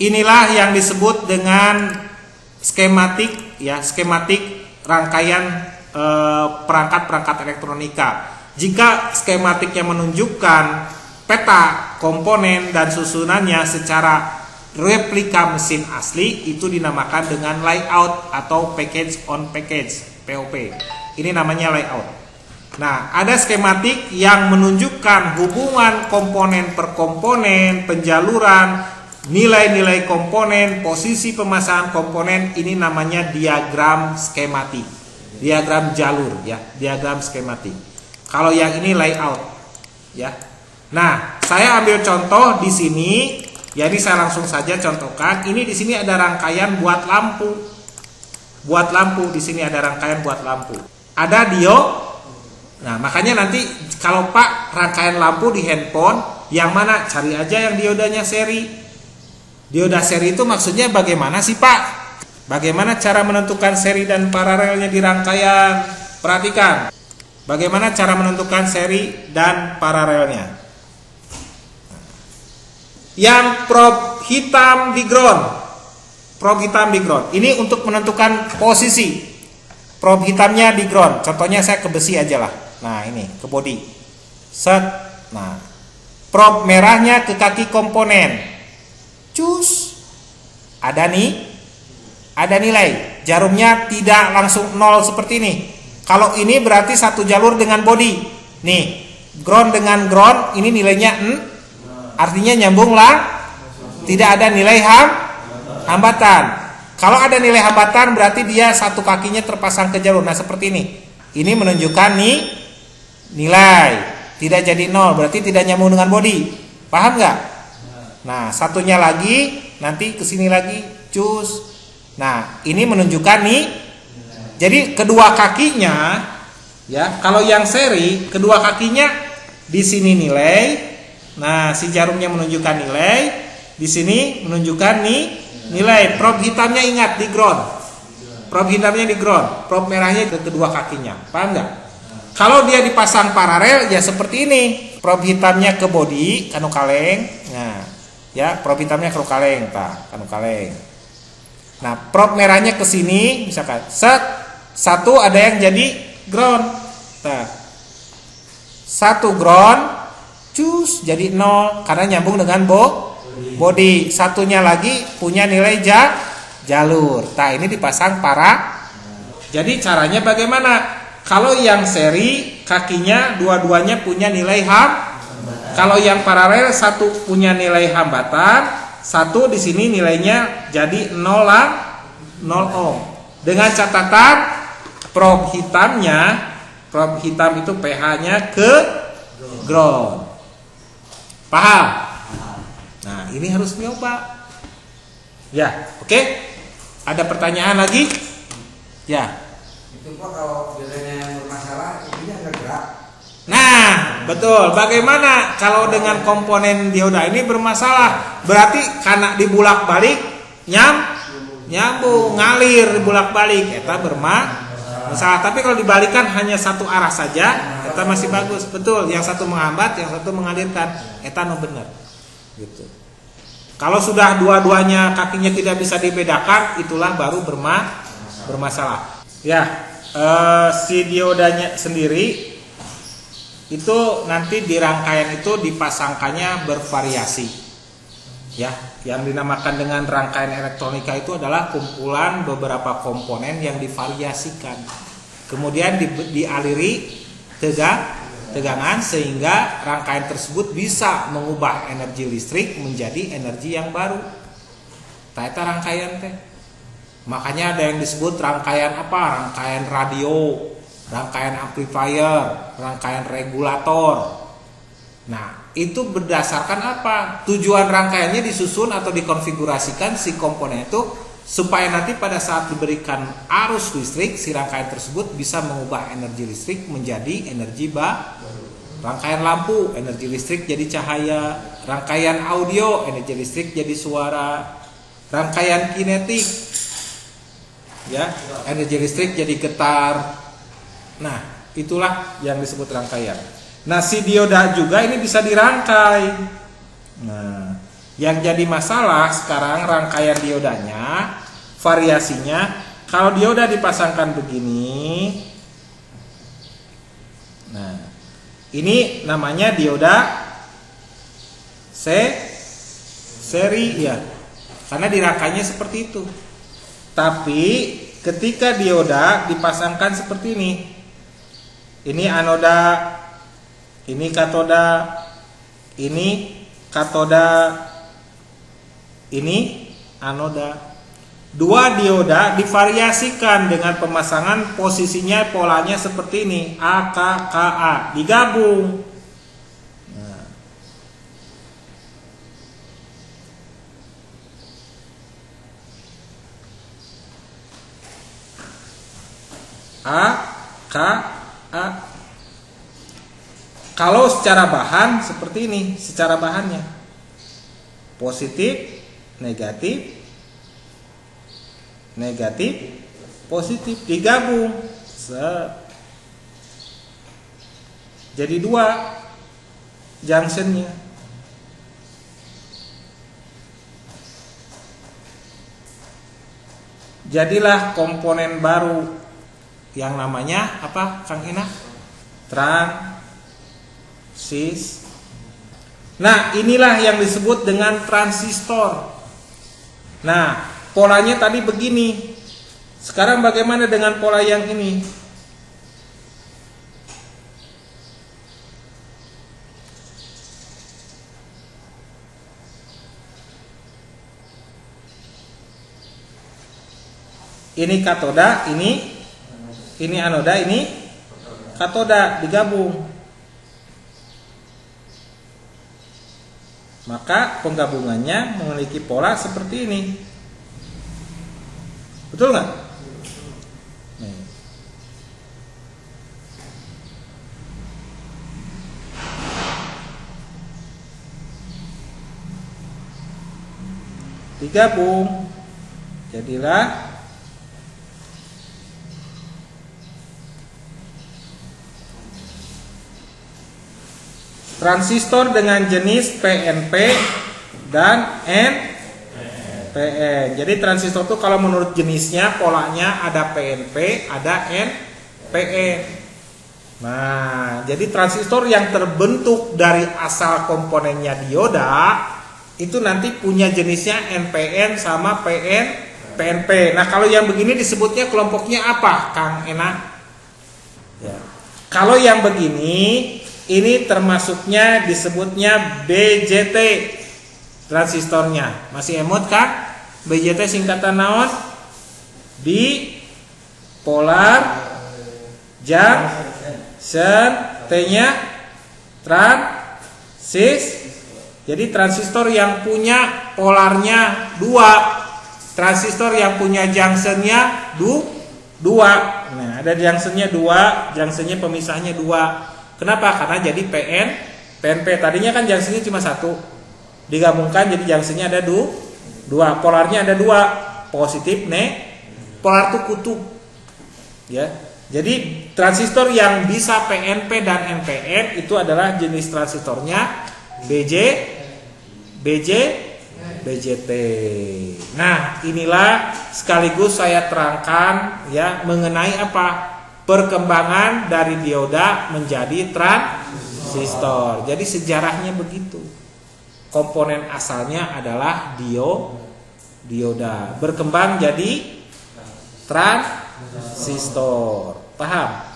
inilah yang disebut dengan skematik, ya, skematik rangkaian perangkat-perangkat elektronika. Jika skematiknya menunjukkan peta komponen dan susunannya secara replika mesin asli, itu dinamakan dengan layout atau package on package, POP. Ini namanya layout. Nah, ada skematik yang menunjukkan hubungan komponen per komponen, penjaluran, nilai-nilai komponen, posisi pemasangan komponen. Ini namanya diagram skematik, diagram jalur, ya, diagram skematik. Kalau yang ini layout, ya. Nah, saya ambil contoh di sini. Jadi saya langsung saja contohkan. Ini di sini ada rangkaian buat lampu. Buat lampu, di sini ada rangkaian buat lampu. Ada diode. Nah, makanya nanti kalau Pak rangkaian lampu di handphone, yang mana? Cari aja yang diodanya seri. Dioda seri itu maksudnya bagaimana sih Pak? Bagaimana cara menentukan seri dan paralelnya di rangkaian? Perhatikan. Bagaimana cara menentukan seri dan paralelnya? Yang prob hitam di ground. Prob hitam di ground. Ini untuk menentukan posisi. Prob hitamnya di ground. Contohnya saya ke besi aja lah. Nah, ini ke body. Set. Nah, prob merahnya ke kaki komponen. Cus. Ada nih. Ada nilai. Jarumnya tidak langsung 0 seperti ini. Kalau ini berarti satu jalur dengan body. Nih, ground dengan ground, ini nilainya artinya nyambung lah, tidak ada nilai hambatan. Kalau ada nilai hambatan berarti dia satu kakinya terpasang ke jalur. Nah, seperti ini. Ini menunjukkan nih nilai tidak jadi 0, berarti tidak nyambung dengan body. Paham nggak? Nah, satunya lagi nanti kesini lagi, cus. Nah, ini menunjukkan nih. Jadi kedua kakinya, ya, kalau yang seri kedua kakinya di sini nilai. Nah, si jarumnya menunjukkan nilai, di sini menunjukkan nih nilai. Prob hitamnya ingat di ground. Prob hitamnya di ground, prob merahnya ke kedua kakinya. Paham nggak? Kalau dia dipasang paralel ya seperti ini. Prob hitamnya ke body, kanu kaleng. Nah, ya, prob hitamnya ke kaleng, kanu kaleng. Nah, prob merahnya ke sini, misalkan set, satu ada yang jadi ground. Nah, satu ground, cus, jadi 0 karena nyambung dengan body. Satunya lagi punya nilai jalur. Nah, ini dipasang Jadi caranya bagaimana? Kalau yang seri kakinya dua-duanya punya nilai Kalau yang paralel satu punya nilai hambatan, satu di sini nilainya jadi 0 ohm. Dengan catatan prob hitam itu pH-nya ke ground. Paham? Nah, ini harus nyoba. Ya, oke. Ada pertanyaan lagi? Ya. Itu Pak, kalau biasanya yang bermasalah ininya nggak gerak. Nah, betul. Bagaimana kalau dengan komponen dioda ini bermasalah? Berarti karena dibulak-balik nyambung, ngalir dibulak-balik, eta bermasalah. Tapi kalau dibalikan hanya satu arah saja, eta masih bagus. Betul, yang satu menghambat, yang satu mengalirkan. Eta no benar. Gitu. Kalau sudah dua-duanya kakinya tidak bisa dibedakan, itulah baru bermasalah. Ya, si diodanya sendiri itu nanti di rangkaian itu dipasangkannya bervariasi. Ya, yang dinamakan dengan rangkaian elektronika itu adalah kumpulan beberapa komponen yang divariasikan. Kemudian dialiri tegangan sehingga rangkaian tersebut bisa mengubah energi listrik menjadi energi yang baru. Eta rangkaian teh. Makanya ada yang disebut rangkaian apa? Rangkaian radio, rangkaian amplifier, rangkaian regulator. Nah, itu berdasarkan apa? Tujuan rangkaiannya disusun atau dikonfigurasikan si komponen itu supaya nanti pada saat diberikan arus listrik, si rangkaian tersebut bisa mengubah energi listrik menjadi energi baru. Rangkaian lampu, energi listrik jadi cahaya. Rangkaian audio, energi listrik jadi suara. Rangkaian kinetik, ya, energi listrik jadi getar. Nah, itulah yang disebut rangkaian. Nah, si dioda juga ini bisa dirangkai. Nah, Yang jadi masalah sekarang rangkaian diodanya, variasinya. Kalau dioda dipasangkan begini, nah ini namanya dioda seri ya, karena dirangkainya seperti itu. Tapi ketika dioda dipasangkan seperti ini anoda, ini katoda, ini katoda, ini anoda. Dua dioda divariasikan dengan pemasangan posisinya polanya seperti ini, A, K, K, A, digabung. Nah. A, K, A. Kalau secara bahan seperti ini, secara bahannya positif, negatif, negatif, positif, digabung. Jadi dua junctionnya. Jadilah komponen baru yang namanya apa, Kang Ina? Transistor. Nah, inilah yang disebut dengan transistor. Nah, polanya tadi begini. Sekarang bagaimana dengan pola yang ini? Ini katoda, ini anoda, ini katoda, digabung. Maka penggabungannya memiliki pola seperti ini. Betul nggak? Nih. Digabung, jadilah transistor dengan jenis PNP dan NPN. Jadi transistor itu kalau menurut jenisnya, polanya ada PNP, ada NPN. Nah, jadi transistor yang terbentuk dari asal komponennya dioda itu nanti punya jenisnya NPN sama PNP. Nah, kalau yang begini disebutnya kelompoknya apa, Kang Ena? Ya. Kalau yang begini, ini termasuknya disebutnya BJT transistornya. Masih emot kan? BJT singkatan naon? Bipolar junction, T-nya transis. Jadi transistor yang punya polarnya 2, transistor yang punya junctionnya 2. Nah, ada junctionnya 2, junctionnya pemisahnya 2. Kenapa? Karena jadi PNP. Tadinya kan junctionnya cuma 1, digabungkan jadi junctionnya ada 2, polarnya ada 2, positif, polar itu kutub. Ya, jadi transistor yang bisa PNP dan NPN itu adalah jenis transistornya BJT. Nah, inilah sekaligus saya terangkan ya mengenai apa? Perkembangan dari dioda menjadi transistor. Jadi sejarahnya begitu. Komponen asalnya adalah dioda, berkembang jadi transistor. Paham?